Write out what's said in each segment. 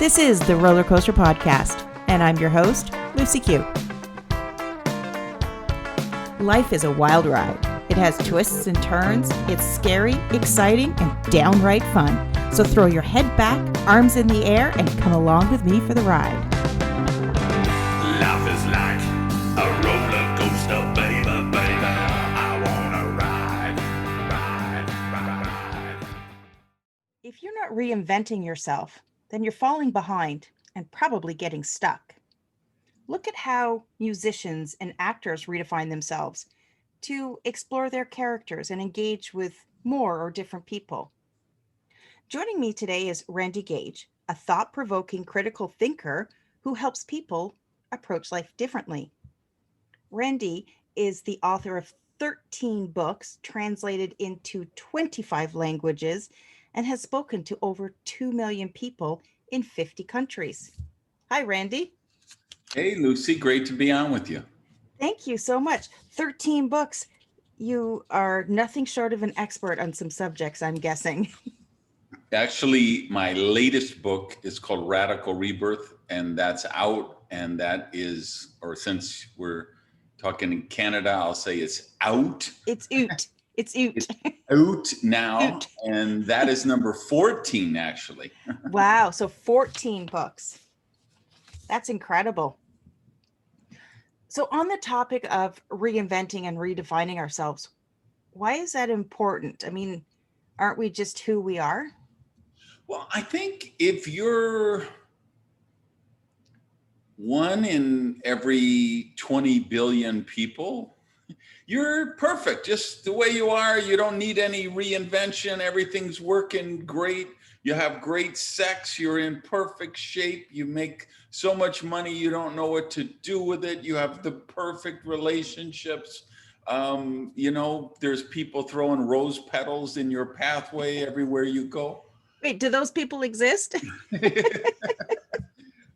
This is the Roller Coaster Podcast, and I'm your host, Lucy Q. Life is a wild ride. It has twists and turns. It's scary, exciting, and downright fun. So throw your head back, arms in the air, and come along with me for the ride. Life is like a roller coaster, baby, baby. I wanna ride. If you're not reinventing yourself, then you're falling behind and probably getting stuck. Look at how musicians and actors redefine themselves to explore their characters and engage with more or different people. Joining me today is Randy Gage, a thought-provoking critical thinker who helps people approach life differently. Randy is the author of 13 books translated into 25 languages and has spoken to over 2 million people in 50 countries. Hi, Randy. Hey, Lucy, great to be on with you. Thank you so much. 13 books. You are nothing short of an expert on some subjects, I'm guessing. Actually, my latest book is called Radical Rebirth, and that's out. And that is, or since we're talking in Canada, I'll say it's out. It's oot. It's oot. It's out now. Oot. And that is number 14, actually. Wow. So 14 books. That's incredible. So on the topic of reinventing and redefining ourselves, why is that important? I mean, aren't we just who we are? Well, I think if you're one in every 20 billion people, you're perfect just the way you are. You don't need any reinvention. Everything's working great. You have great sex. You're in perfect shape. You make so much money, you don't know what to do with it. You have the perfect relationships. There's people throwing rose petals in your pathway everywhere you go. Wait, do those people exist?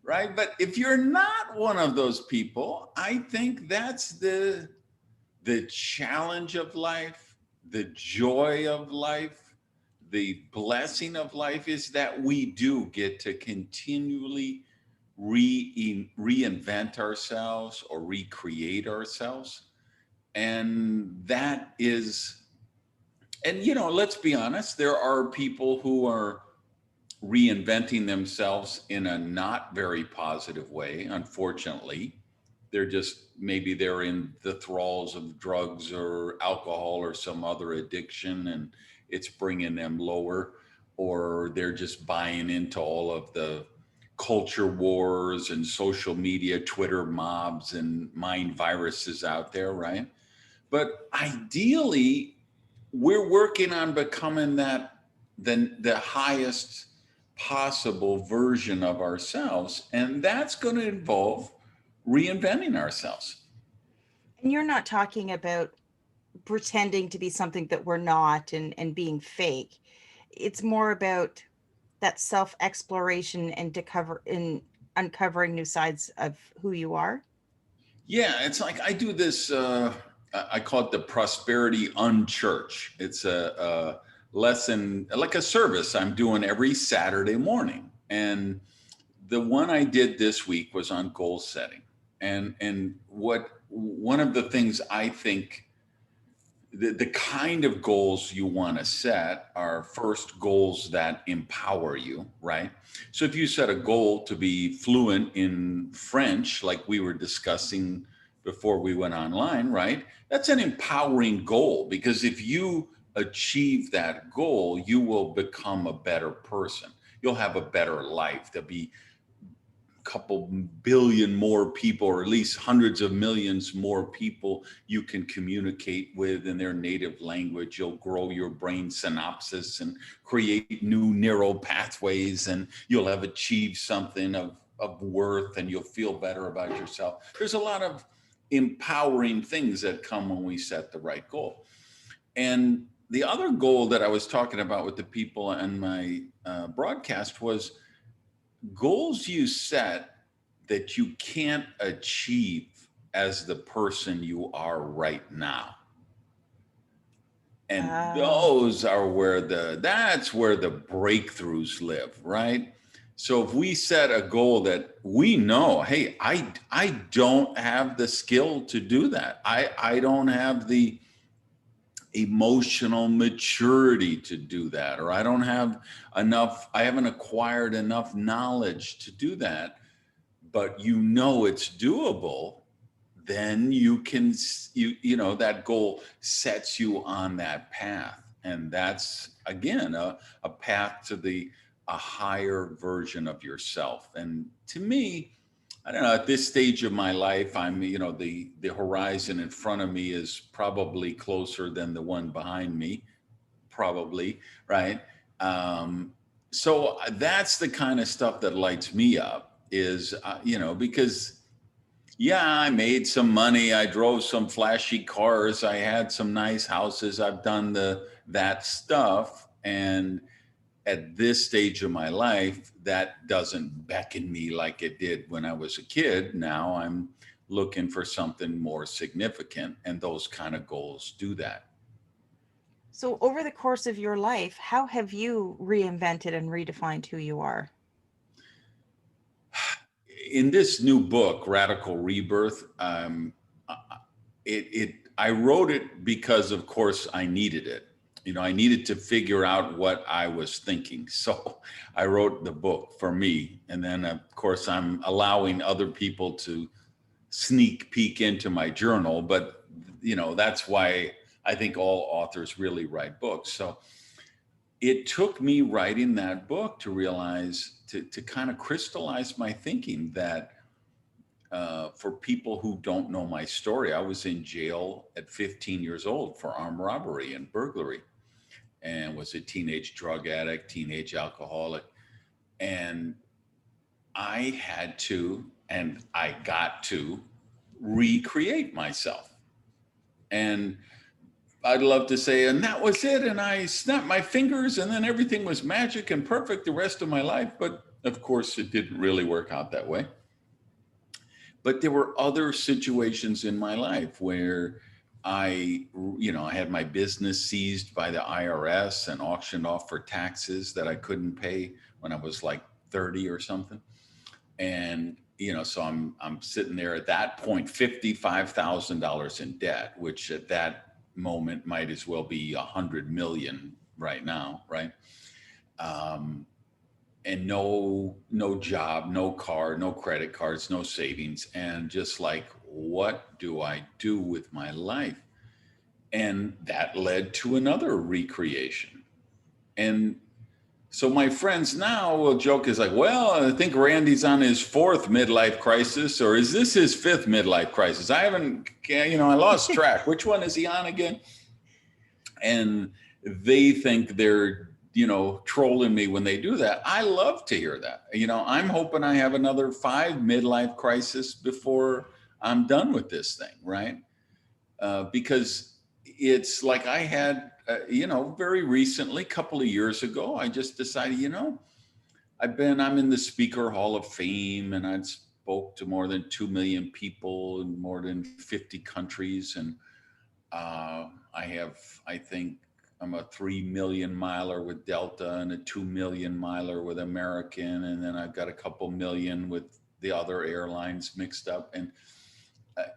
Right? But if you're not one of those people, I think that's the challenge of life, the joy of life, the blessing of life is that we do get to continually reinvent ourselves or recreate ourselves. And that is, let's be honest, there are people who are reinventing themselves in a not very positive way, unfortunately. Maybe they're in the thralls of drugs or alcohol or some other addiction, and it's bringing them lower, or they're just buying into all of the culture wars and social media, Twitter mobs and mind viruses out there, right? But ideally, we're working on becoming the highest possible version of ourselves, and that's going to involve reinventing ourselves. And you're not talking about pretending to be something that we're not and being fake. It's more about that self-exploration and uncovering new sides of who you are. Yeah, it's like I do this, I call it the Prosperity Unchurch. It's a lesson, like a service I'm doing every Saturday morning. And the one I did this week was on goal setting. And one of the things I think the kind of goals you want to set are first goals that empower you, right? So if you set a goal to be fluent in French, like we were discussing before we went online, right? That's an empowering goal, because if you achieve that goal, you will become a better person. You'll have a better life. There'll be couple billion more people, or at least hundreds of millions more people you can communicate with in their native language. You'll grow your brain synapses and create new neural pathways, and you'll have achieved something of worth, and you'll feel better about yourself. There's a lot of empowering things that come when we set the right goal. And the other goal that I was talking about with the people on my broadcast was goals you set that you can't achieve as the person you are right now. And those are that's where the breakthroughs live, right? So if we set a goal that we know, hey, I don't have the skill to do that. I don't have the emotional maturity to do that, or I don't have enough, I haven't acquired enough knowledge to do that, but you know it's doable, then you can, you know, that goal sets you on that path. And that's again a path to a higher version of yourself. And to me, I don't know, at this stage of my life, I'm, you know, the horizon in front of me is probably closer than the one behind me, probably, right? Um, so that's the kind of stuff that lights me up is, you know, because yeah, I made some money. I drove some flashy cars. I had some nice houses. I've done that stuff. And at this stage of my life, that doesn't beckon me like it did when I was a kid. Now I'm looking for something more significant, and those kind of goals do that. So, over the course of your life, how have you reinvented and redefined who you are? In this new book, Radical Rebirth, I wrote it because, of course, I needed it. You know, I needed to figure out what I was thinking. So I wrote the book for me. And then, of course, I'm allowing other people to sneak peek into my journal. But, you know, that's why I think all authors really write books. So it took me writing that book to realize, to kind of crystallize my thinking that for people who don't know my story, I was in jail at 15 years old for armed robbery and burglary, and was a teenage drug addict, teenage alcoholic. And I had to, and I got to recreate myself. And I'd love to say, and that was it. And I snapped my fingers, and then everything was magic and perfect the rest of my life. But of course, it didn't really work out that way. But there were other situations in my life where I had my business seized by the IRS and auctioned off for taxes that I couldn't pay when I was like 30 or something. And, so I'm sitting there at that point, $55,000 in debt, which at that moment might as well be 100 million right now. Right. And no job, no car, no credit cards, no savings, and just like, what do I do with my life? And that led to another recreation. And so my friends now will joke is like, well, I think Randy's on his fourth midlife crisis, or is this his fifth midlife crisis? I haven't, I lost track. Which one is he on again? And they think they're trolling me when they do that. I love to hear that. I'm hoping I have another 5 midlife crisis before I'm done with this thing, right? Because it's like I had, very recently, a couple of years ago, I just decided, I'm in the Speaker Hall of Fame, and I'd spoke to more than 2 million people in more than 50 countries. And I think I'm a 3 million miler with Delta and a 2 million miler with American. And then I've got a couple million with the other airlines mixed up. And,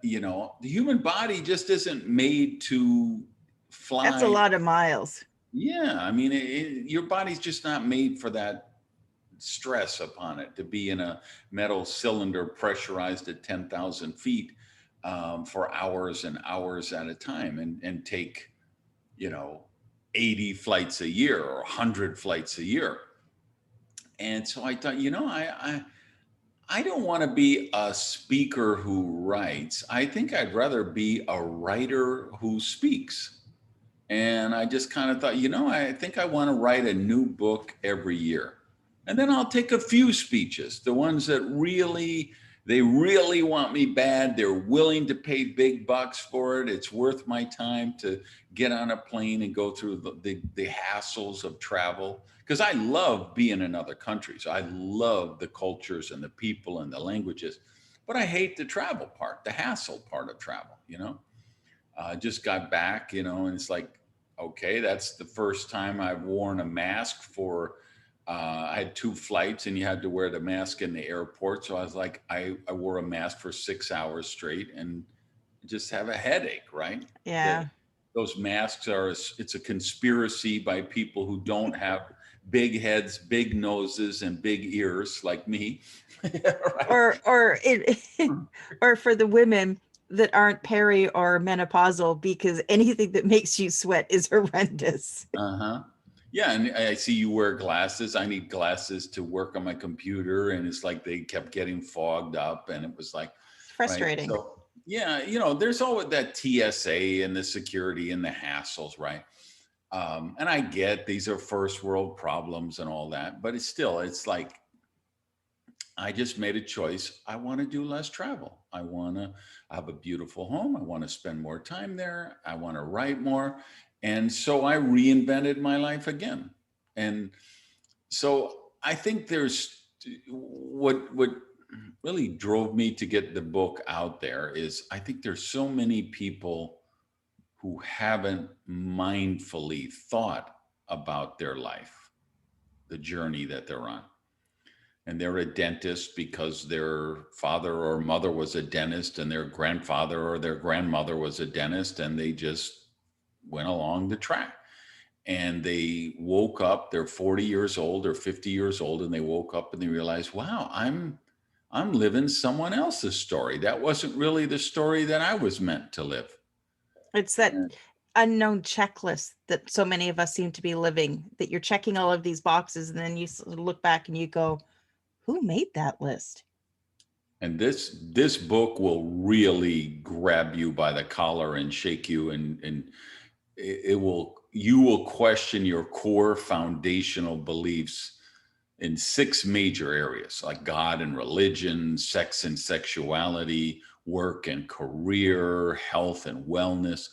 the human body just isn't made to fly. That's a lot of miles. Yeah. I mean, your body's just not made for that stress upon it, to be in a metal cylinder pressurized at 10,000 feet for hours and hours at a time, and take, 80 flights a year or 100 flights a year. And so I thought, I don't want to be a speaker who writes. I think I'd rather be a writer who speaks. And I just kind of thought, I think I want to write a new book every year. And then I'll take a few speeches, the ones that they really want me bad. They're willing to pay big bucks for it. It's worth my time to get on a plane and go through the hassles of travel. Because I love being in other countries. I love the cultures and the people and the languages. But I hate the travel part, the hassle part of travel, I just got back, and it's like, okay, that's the first time I've worn a mask for I had 2 flights and you had to wear the mask in the airport. So I was like, I wore a mask for 6 hours straight and just have a headache, right? That Yeah. those masks are, it's a conspiracy by people who don't have big heads, big noses, and big ears like me. Right? Or it or for the women that aren't peri or menopausal, because anything that makes you sweat is horrendous. Uh-huh. Yeah, and I see you wear glasses. I need glasses to work on my computer, and it's like they kept getting fogged up, and it was like, It's right. frustrating. So yeah, there's always that TSA and the security and the hassles, right? And I get these are first world problems and all that, but it's like I just made a choice. I want to do less travel. I want to have a beautiful home. I want to spend more time there. I want to write more. And so I reinvented my life again. And so I think there's what really drove me to get the book out there is I think there's so many people who haven't mindfully thought about their life, the journey that they're on. And they're a dentist because their father or mother was a dentist and their grandfather or their grandmother was a dentist, and they just went along the track. And they woke up, they're 40 years old or 50 years old, and they woke up and they realized, wow, I'm living someone else's story. That wasn't really the story that I was meant to live. It's that unknown checklist that so many of us seem to be living, that you're checking all of these boxes and then you look back and you go, who made that list? And this book will really grab you by the collar and shake you, and it will, you will question your core foundational beliefs in 6 major areas like God and religion, sex and sexuality, work and career, health and wellness.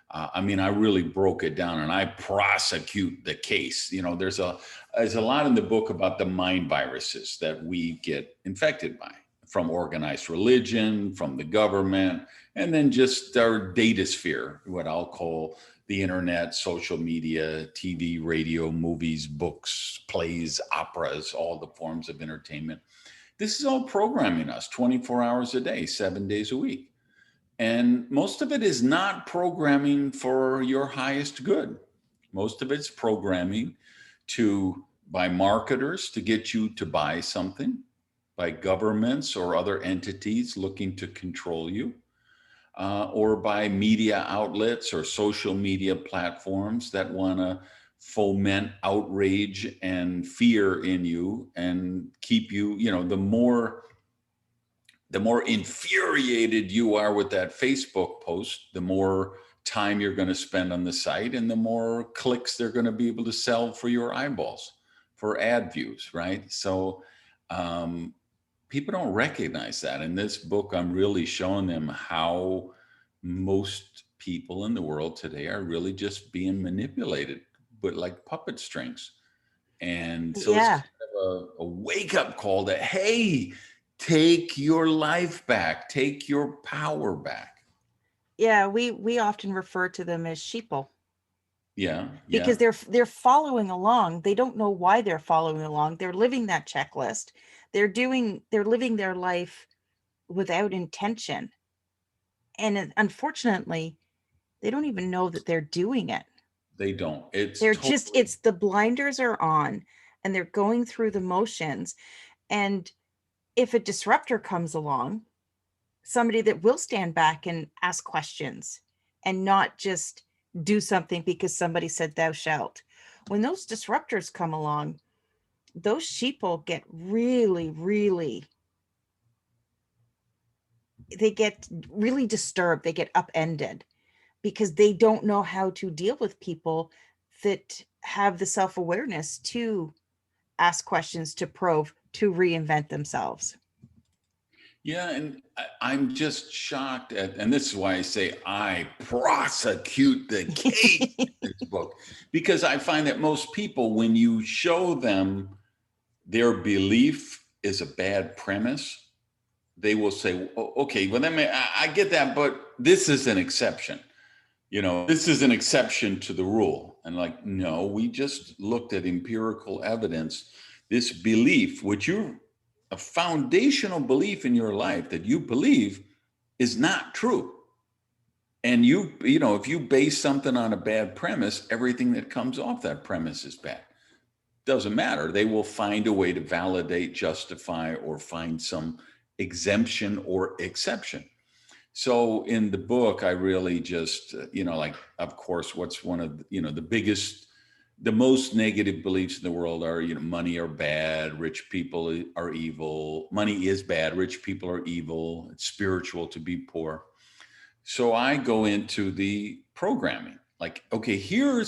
I mean, I really broke it down and I prosecute the case. There's a lot in the book about the mind viruses that we get infected by, from organized religion, from the government, and then just our data sphere, what I'll call the internet, social media, TV, radio, movies, books, plays, operas, all the forms of entertainment. This is all programming us 24 hours a day, 7 days a week. And most of it is not programming for your highest good. Most of it's programming by marketers to get you to buy something, by governments or other entities looking to control you, or by media outlets or social media platforms that want to foment outrage and fear in you and keep you, the more infuriated you are with that Facebook post, the more time you're going to spend on the site and the more clicks they're going to be able to sell for your eyeballs, for ad views, right? So people don't recognize that. In this book, I'm really showing them how most people in the world today are really just being manipulated, but like puppet strings. And so it's Yeah. kind of a wake-up call that, hey, take your life back, take your power back. Yeah, we often refer to them as sheeple Yeah, because yeah. they're following along. They don't know why they're following along. They're living that checklist. They're living their life without intention. And unfortunately, they don't even know that they're doing it. They don't. It's They're just, totally, it's the blinders are on and they're going through the motions. And if a disruptor comes along, somebody that will stand back and ask questions and not just do something because somebody said thou shalt. When those disruptors come along, those sheeple get really, really, they get really disturbed. They get upended because they don't know how to deal with people that have the self-awareness to ask questions, to probe, to reinvent themselves. yeah. And I'm just shocked at, and this is why I say I prosecute the case in this book, because I find that most people, when you show them their belief is a bad premise, they will say, oh, okay, well, then I get that, but this is an exception. This is an exception to the rule. And like, no, we just looked at empirical evidence. This belief, which you're a foundational belief in your life that you believe is not true. And you know, if you base something on a bad premise, everything that comes off that premise is bad. Doesn't matter. They will find a way to validate, justify, or find some exemption or exception. So in the book, I really just, like, of course, what's one of, the biggest, the most negative beliefs in the world are, money are bad, rich people are evil. Money is bad, rich people are evil. It's spiritual to be poor. So I go into the programming. Like, okay,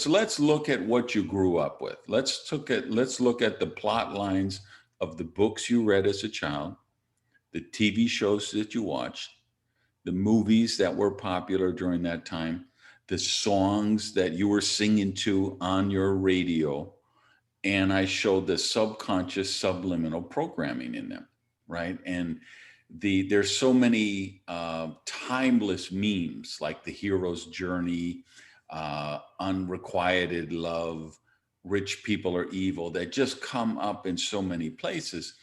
let's look at what you grew up with. Let's look at the plot lines of the books you read as a child, the TV shows that you watched, the movies that were popular during that time, the songs that you were singing to on your radio. And I showed the subconscious subliminal programming in them, right? And there's so many timeless memes, like the hero's journey, unrequited love, rich people are evil, that just come up in so many places.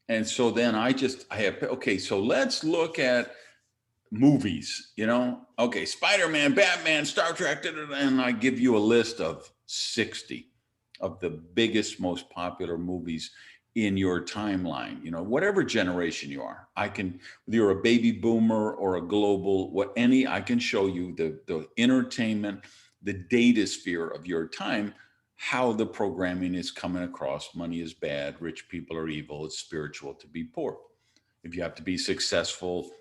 And so then okay, so let's look at movies, okay, Spider-Man, Batman, Star Trek, and I give you a list of 60 of the biggest, most popular movies in your timeline, whatever generation you are. Whether you're a baby boomer or a global, I can show you the entertainment, the data sphere of your time, how the programming is coming across. Money is bad, rich people are evil, it's spiritual to be poor. If you have to be successful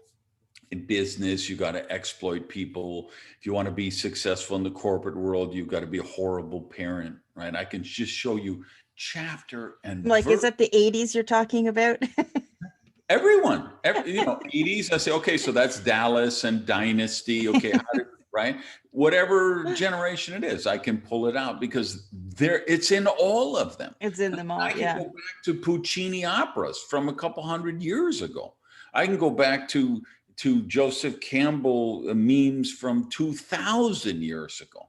in business, you got to exploit people. If you want to be successful in the corporate world, you've got to be a horrible parent, right? I can just show you chapter and Like, is that the 80s you're talking about? Everyone, 80s, I say, okay, so that's Dallas and Dynasty. Okay, right? Whatever generation it is, I can pull it out because it's in all of them. It's in them all, I can go back to Puccini operas from a couple hundred years ago. I can go back to Joseph Campbell memes from 2,000 years ago.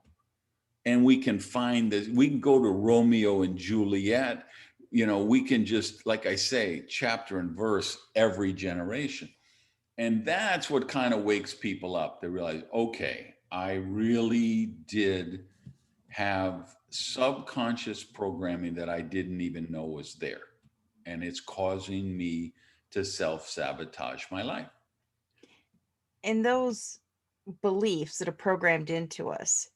And we can find this, we can go to Romeo and Juliet, we can just, like I say, chapter and verse every generation. And that's what kind of wakes people up. They realize, okay, I really did have subconscious programming that I didn't even know was there. And it's causing me to self-sabotage my life. And those beliefs that are programmed into us,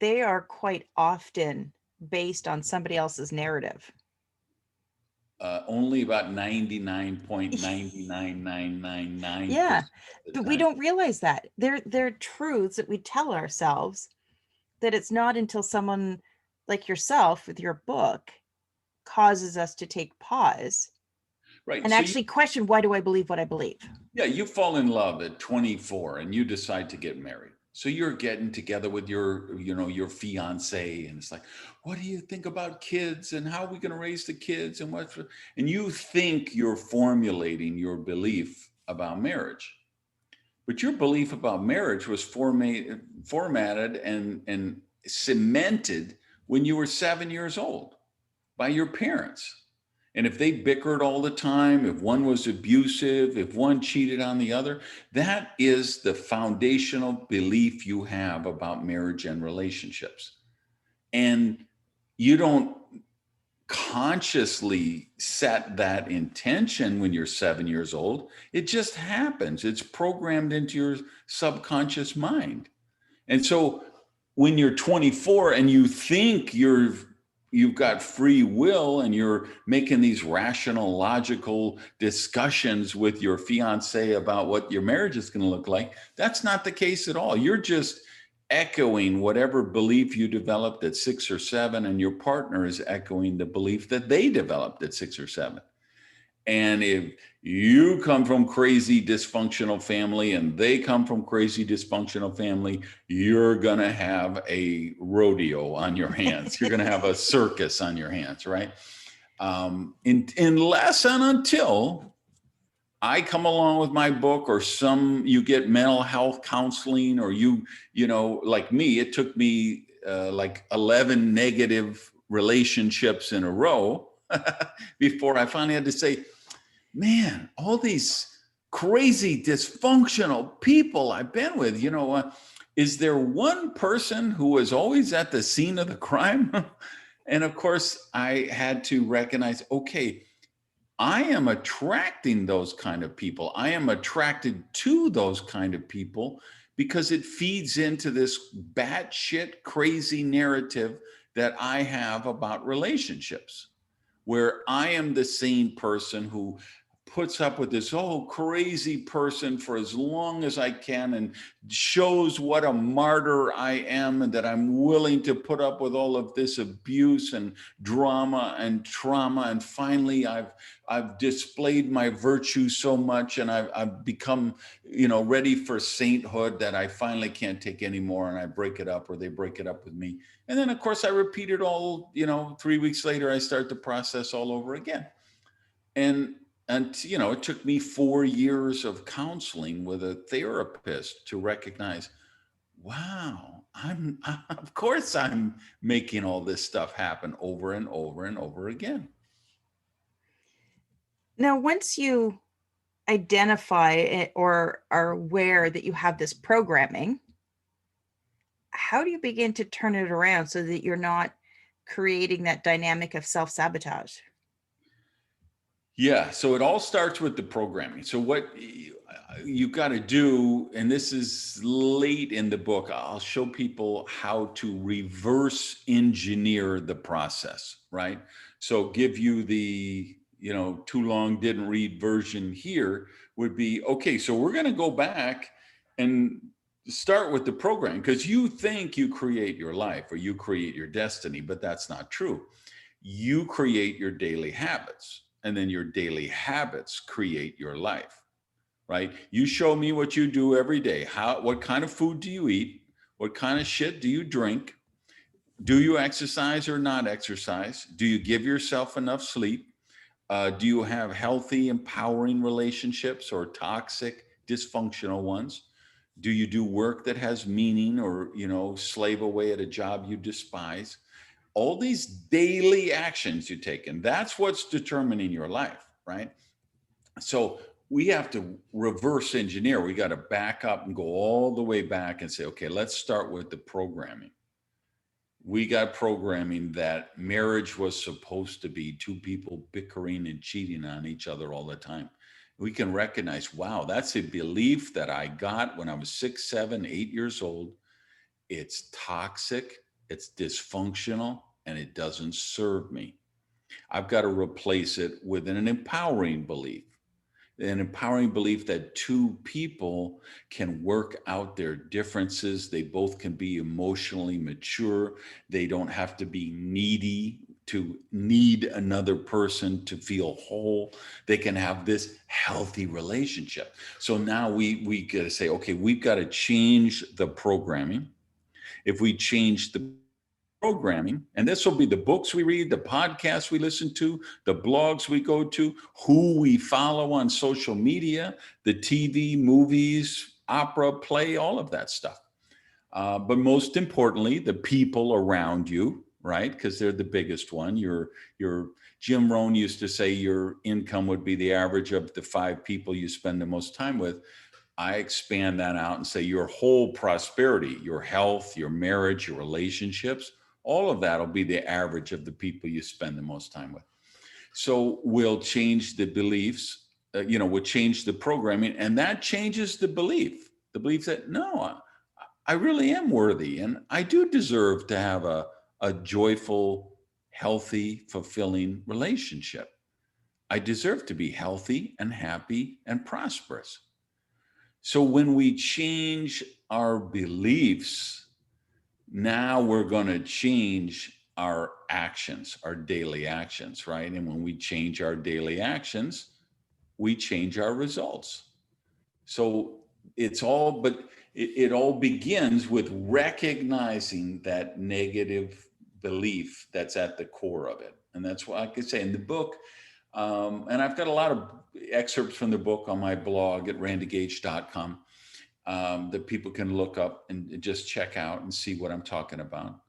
they are quite often based on somebody else's narrative. Only about 99.99999%. Yeah, but we don't realize that. They're truths that we tell ourselves, that it's not until someone like yourself with your book causes us to take pause. Right. And so actually question, why do I believe what I believe? Yeah, you fall in love at 24 and you decide to get married. So you're getting together with your fiance, and it's like, what do you think about kids and how are we going to raise the kids and and you think you're formulating your belief about marriage. But your belief about marriage was formatted and cemented when you were 7 years old by your parents. And if they bickered all the time, if one was abusive, if one cheated on the other, that is the foundational belief you have about marriage and relationships. And you don't consciously set that intention when you're 7 years old. It just happens. It's programmed into your subconscious mind. And so when you're 24 and you think you've got free will and you're making these rational, logical discussions with your fiance about what your marriage is going to look like, that's not the case at all. You're just echoing whatever belief you developed at 6 or 7, and your partner is echoing the belief that they developed at 6 or 7. And if you come from crazy dysfunctional family and they come from crazy dysfunctional family, you're going to have a rodeo on your hands. You're going to have a circus on your hands, right? Unless and until I come along with my book, or you get mental health counseling, or like me, it took me like 11 negative relationships in a row before I finally had to say, man, all these crazy dysfunctional people I've been with, is there one person who was always at the scene of the crime? And of course, I had to recognize, okay, I am attracting those kind of people. I am attracted to those kind of people because it feeds into this batshit crazy narrative that I have about relationships, where I am the same person who puts up with this crazy person for as long as I can and shows what a martyr I am, and that I'm willing to put up with all of this abuse and drama and trauma. And finally I've displayed my virtue so much, and I've become, ready for sainthood, that I finally can't take anymore, and I break it up, or they break it up with me. And then of course I repeat it all, 3 weeks later, I start the process all over again. And it took me 4 years of counseling with a therapist to recognize, wow, of course I'm making all this stuff happen over and over and over again. Now, once you identify it or are aware that you have this programming, how do you begin to turn it around so that you're not creating that dynamic of self-sabotage? Yeah, so it all starts with the programming. So what you got to do, and this is late in the book, I'll show people how to reverse engineer the process, right? So give you the, too long didn't read version here would be, okay, so we're going to go back and start with the program, because you think you create your life or you create your destiny, but that's not true. You create your daily habits, and then your daily habits create your life, right? You show me what you do every day. What kind of food do you eat? What kind of shit do you drink? Do you exercise or not exercise? Do you give yourself enough sleep? Do you have healthy, empowering relationships or toxic, dysfunctional ones? Do you do work that has meaning, or, slave away at a job you despise? All these daily actions you take, and that's what's determining your life, right? So we have to reverse engineer. We got to back up and go all the way back and say, okay, let's start with the programming. We got programming that marriage was supposed to be two people bickering and cheating on each other all the time. We can recognize, wow, that's a belief that I got when I was 6, 7, 8 years old. It's toxic, it's dysfunctional, and it doesn't serve me. I've got to replace it with an empowering belief. An empowering belief that two people can work out their differences. They both can be emotionally mature. They don't have to be needy to need another person to feel whole. They can have this healthy relationship. So now we got to say, okay, we've got to change the programming. If we change the programming, and this will be the books we read, the podcasts we listen to, the blogs we go to, who we follow on social media, the TV, movies, opera, play, all of that stuff. But most importantly, the people around you, right? Because they're the biggest one. Your Jim Rohn used to say your income would be the average of the 5 people you spend the most time with. I expand that out and say your whole prosperity, your health, your marriage, your relationships, all of that will be the average of the people you spend the most time with. So we'll change the beliefs, we'll change the programming, and that changes the belief that, no, I really am worthy, and I do deserve to have a joyful, healthy, fulfilling relationship. I deserve to be healthy and happy and prosperous. So when we change our beliefs, now we're going to change our actions, our daily actions, right? And when we change our daily actions, we change our results. So it all begins with recognizing that negative belief that's at the core of it. And that's why I could say in the book, and I've got a lot of excerpts from the book on my blog at randygage.com that people can look up and just check out and see what I'm talking about.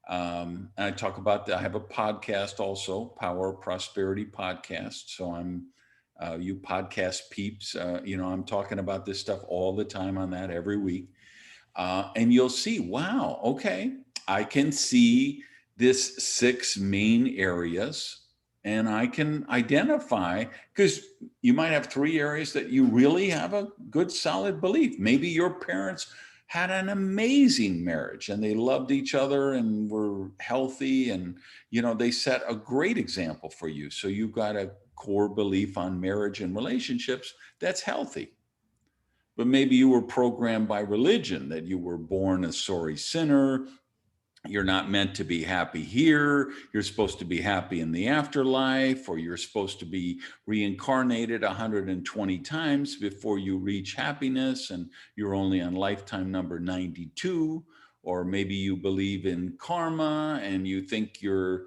And I talk about that. I have a podcast also, Power of Prosperity podcast. So you podcast peeps, I'm talking about this stuff all the time on that every week. And you'll see, wow, okay, I can see this 6 main areas, and I can identify, because you might have 3 areas that you really have a good solid belief. Maybe your parents had an amazing marriage and they loved each other and were healthy, and they set a great example for you. So you've got a core belief on marriage and relationships that's healthy. But maybe you were programmed by religion that you were born a sorry sinner. You're not meant to be happy here. You're supposed to be happy in the afterlife, or you're supposed to be reincarnated 120 times before you reach happiness, and you're only on lifetime number 92. Or maybe you believe in karma and you think you're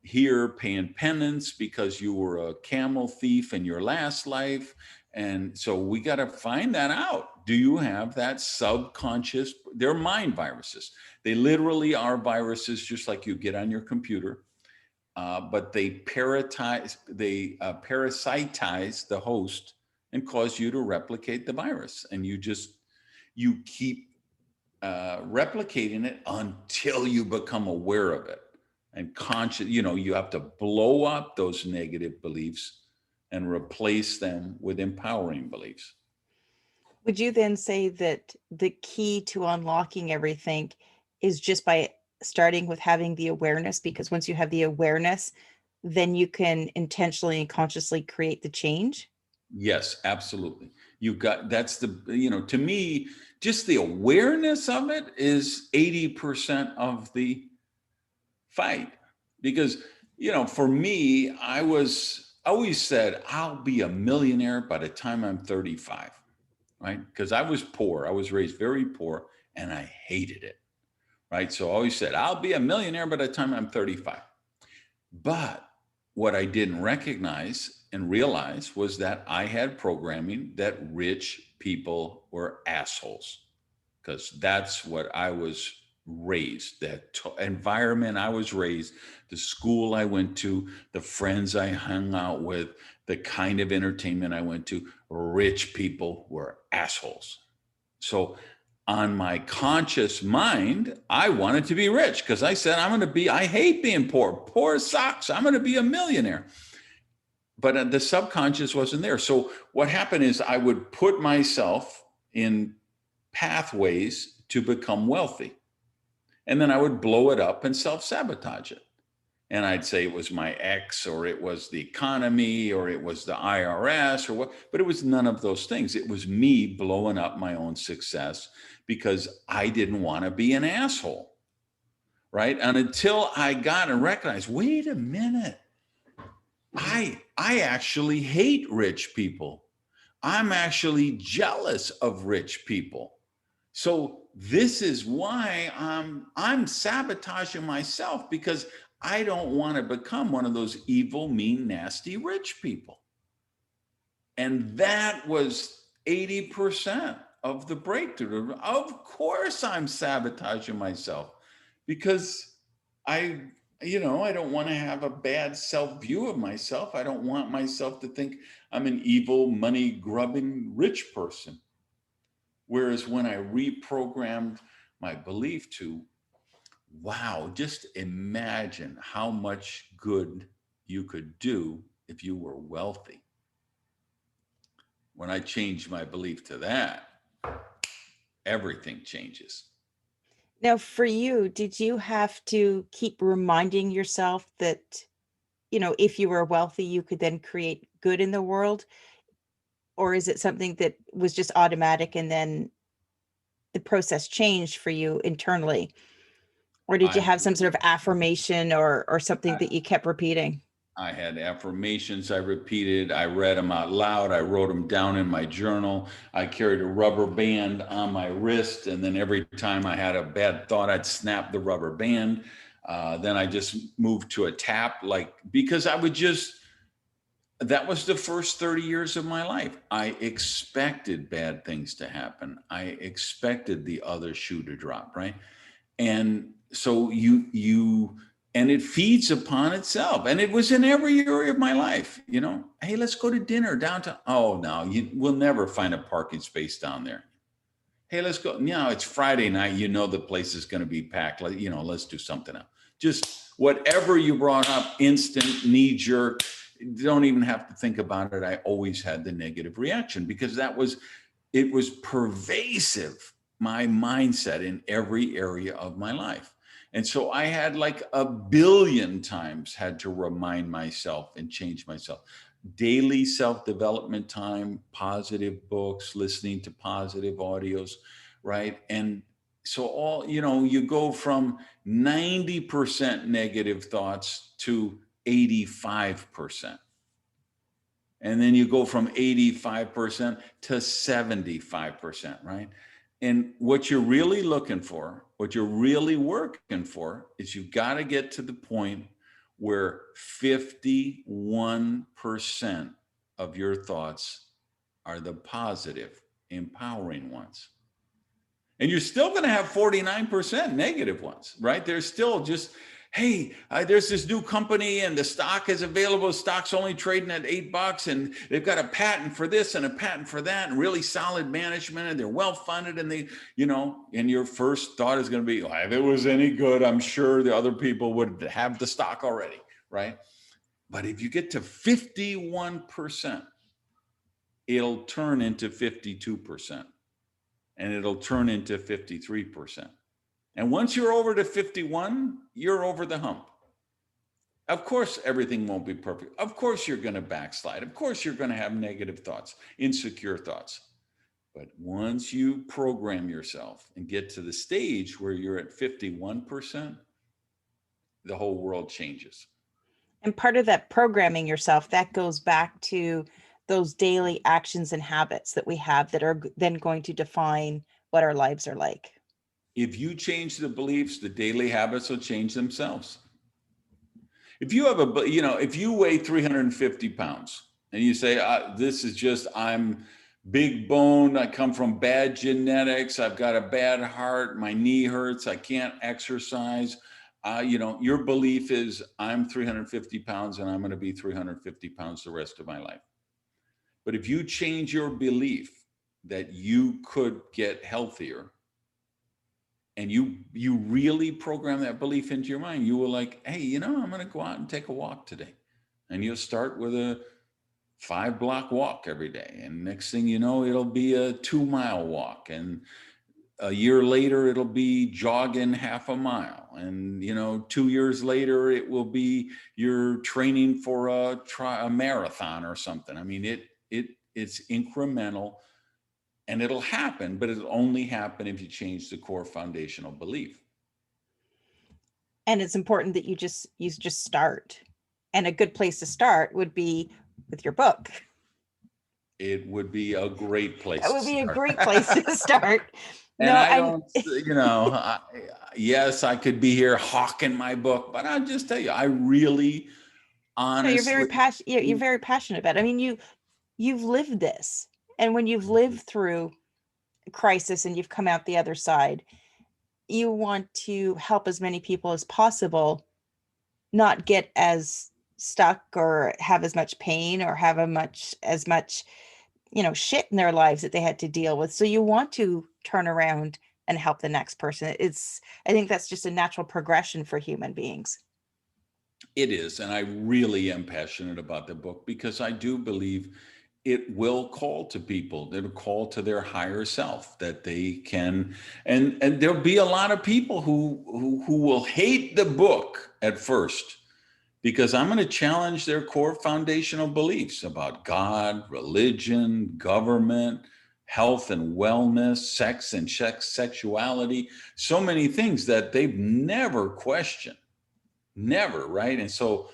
here paying penance because you were a camel thief in your last life. And so we got to find that out. Do you have that subconscious? They're mind viruses. They literally are viruses, just like you get on your computer, but they parasitize the host and cause you to replicate the virus. And you keep replicating it until you become aware of it and conscious. You have to blow up those negative beliefs and replace them with empowering beliefs. Would you then say that the key to unlocking everything is just by starting with having the awareness? Because once you have the awareness, then you can intentionally and consciously create the change? Yes, absolutely. That's to me, just the awareness of it is 80% of the fight. Because, for me, I always said, I'll be a millionaire by the time I'm 35, right? Because I was poor. I was raised very poor and I hated it, right? So I always said, I'll be a millionaire by the time I'm 35. But what I didn't recognize and realize was that I had programming that rich people were assholes, because that's what I was raised, that environment I was raised, the school I went to, the friends I hung out with, the kind of entertainment I went to, rich people were assholes. So on my conscious mind, I wanted to be rich because I said, I hate being poor. Poor sucks. I'm going to be a millionaire. But the subconscious wasn't there. So what happened is I would put myself in pathways to become wealthy. And then I would blow it up and self-sabotage it. And I'd say it was my ex, or it was the economy, or it was the IRS, or what, but it was none of those things. It was me blowing up my own success because I didn't want to be an asshole, right? And until I got and recognized, wait a minute, I actually hate rich people. I'm actually jealous of rich people. So this is why I'm sabotaging myself, because I don't want to become one of those evil, mean, nasty rich people. And that was 80% of the breakthrough. Of course I'm sabotaging myself because I don't want to have a bad self-view of myself. I don't want myself to think I'm an evil, money-grubbing rich person. Whereas when I reprogrammed my belief to, wow, just imagine how much good you could do if you were wealthy. When I changed my belief to that, everything changes. Now, for you, did you have to keep reminding yourself that, if you were wealthy, you could then create good in the world? Or is it something that was just automatic and then the process changed for you internally? Or did you I have some sort of affirmation or something that you kept repeating? I had affirmations I repeated. I read them out loud. I wrote them down in my journal. I carried a rubber band on my wrist. And then every time I had a bad thought, I'd snap the rubber band. Then I just moved to a tap, because that was the first 30 years of my life. I expected bad things to happen. I expected the other shoe to drop, right? And so and it feeds upon itself. And it was in every area of my life, you know. Hey, let's go to dinner downtown. Oh, no, you will never find a parking space down there. Hey, let's go. No, it's Friday night. You know, the place is going to be packed. Like, you know, let's do something else. Just whatever you brought up, instant, knee jerk. Don't even have to think about it. I always had the negative reaction because it was pervasive, my mindset in every area of my life. And so I had like a billion times had to remind myself and change myself. Daily self-development time, positive books, listening to positive audios, right? And so you go from 90% negative thoughts to 85%. And then you go from 85% to 75%, right? And what you're really looking for, what you're really working for is you've got to get to the point where 51% of your thoughts are the positive, empowering ones. And you're still going to have 49% negative ones, right? There's still just, hey, there's this new company and the stock is available. Stock's only trading at $8 and they've got a patent for this and a patent for that and really solid management and they're well-funded and they, and your first thought is going to be, oh, if it was any good, I'm sure the other people would have the stock already, right? But if you get to 51%, it'll turn into 52%. And it'll turn into 53%. And once you're over to 51, you're over the hump. Of course, everything won't be perfect. Of course, you're going to backslide. Of course, you're going to have negative thoughts, insecure thoughts. But once you program yourself and get to the stage where you're at 51%, the whole world changes. And part of that programming yourself, that goes back to those daily actions and habits that we have that are then going to define what our lives are like. If you change the beliefs, the daily habits will change themselves. If you have if you weigh 350 pounds and you say, I'm big boned, I come from bad genetics, I've got a bad heart, my knee hurts, I can't exercise. Your belief is I'm 350 pounds and I'm going to be 350 pounds the rest of my life. But if you change your belief that you could get healthier and you really program that belief into your mind, you will like, hey, I'm going to go out and take a walk today. And you'll start with a 5-block walk every day. And next thing you know, it'll be a 2-mile walk. And a year later, it'll be jogging half a mile. And, 2 years later, it will be you're training for a marathon or something. I mean, it's incremental and it'll happen, but it'll only happen if you change the core foundational belief. And it's important that you just start. And a good place to start would be with your book. It would be a great place. That would be a great place to start. And yes, I could be here hawking my book, but I'll just tell you, I really honestly. You're very passionate about it. I mean, you've lived this. And when you've lived through a crisis and you've come out the other side, you want to help as many people as possible not get as stuck or have as much pain or have as much shit in their lives that they had to deal with. So you want to turn around and help the next person. I think that's just a natural progression for human beings. It is. And I really am passionate about the book because I do believe it will call to people. It'll call to their higher self that they can, and there'll be a lot of people who will hate the book at first because I'm going to challenge their core foundational beliefs about God, religion, government, health and wellness, sex and sexuality, so many things that they've never questioned, never, right? And so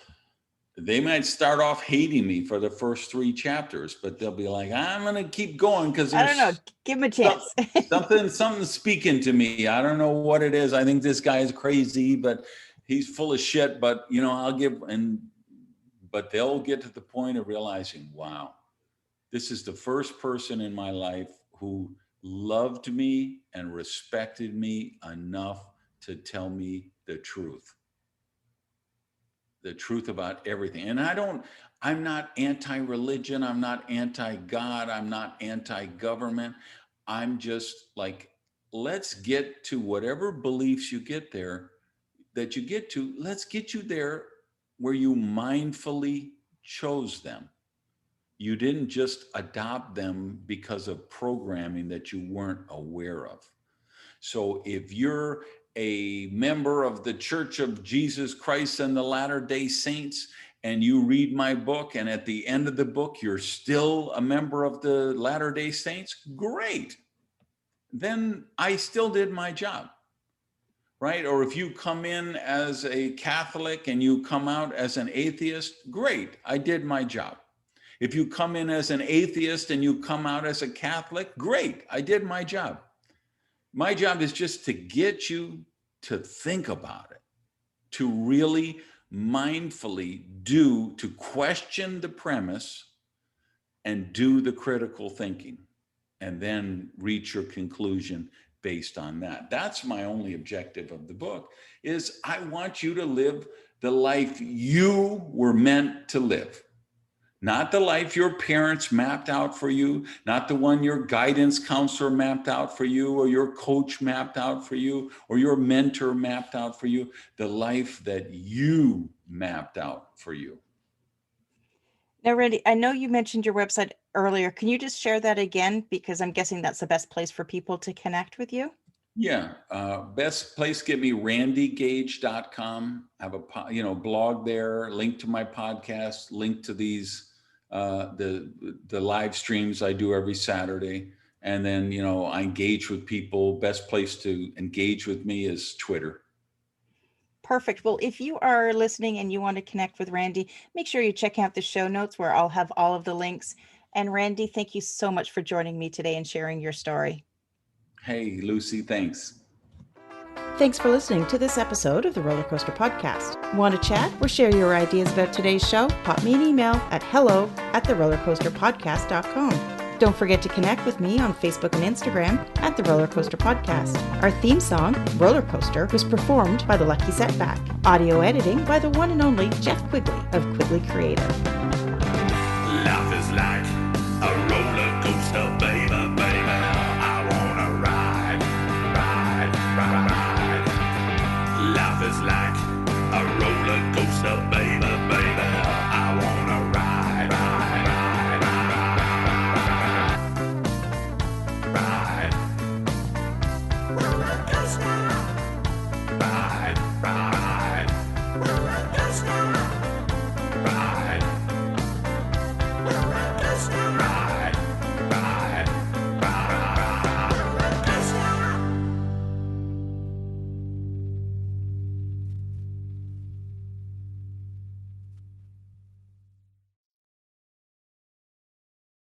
they might start off hating me for the first 3 chapters, but they'll be like, I'm going to keep going because I don't know. Give them a chance. something's speaking to me. I don't know what it is. I think this guy is crazy, but he's full of shit. But, but they'll get to the point of realizing, wow, this is the first person in my life who loved me and respected me enough to tell me the truth about everything. And I'm not anti-religion. I'm not anti-God. I'm not anti-government. I'm just like, let's get to whatever beliefs you get there that you get to. Let's get you there where you mindfully chose them. You didn't just adopt them because of programming that you weren't aware of. So if you're a member of the Church of Jesus Christ and the Latter-day Saints, and you read my book, and at the end of the book, you're still a member of the Latter-day Saints, great. Then I still did my job, right? Or if you come in as a Catholic and you come out as an atheist, great, I did my job. If you come in as an atheist and you come out as a Catholic, great, I did my job. My job is just to get you to think about it, to really mindfully to question the premise and do the critical thinking, and then reach your conclusion based on that. That's my only objective of the book, is I want you to live the life you were meant to live. Not the life your parents mapped out for you, not the one your guidance counselor mapped out for you, or your coach mapped out for you, or your mentor mapped out for you, the life that you mapped out for you. Now, Randy, I know you mentioned your website earlier. Can you just share that again? Because I'm guessing that's the best place for people to connect with you. Yeah, best place, get me randygage.com. I have a blog there, link to my podcast, link to these the live streams I do every Saturday. And then, I engage with people. Best place to engage with me is Twitter. Perfect. Well, if you are listening and you want to connect with Randy, make sure you check out the show notes where I'll have all of the links. And Randy, thank you so much for joining me today and sharing your story. Hey, Lucy, thanks. Thanks for listening to this episode of the Roller Coaster Podcast. Want to chat or share your ideas about today's show? Pop me an email at hello@therollercoasterpodcast.com. Don't forget to connect with me on Facebook and Instagram at The Roller Coaster Podcast. Our theme song, Roller Coaster, was performed by The Lucky Setback. Audio editing by the one and only Jeff Quigley of Quigley Creator. Life is like a roller coaster, baby.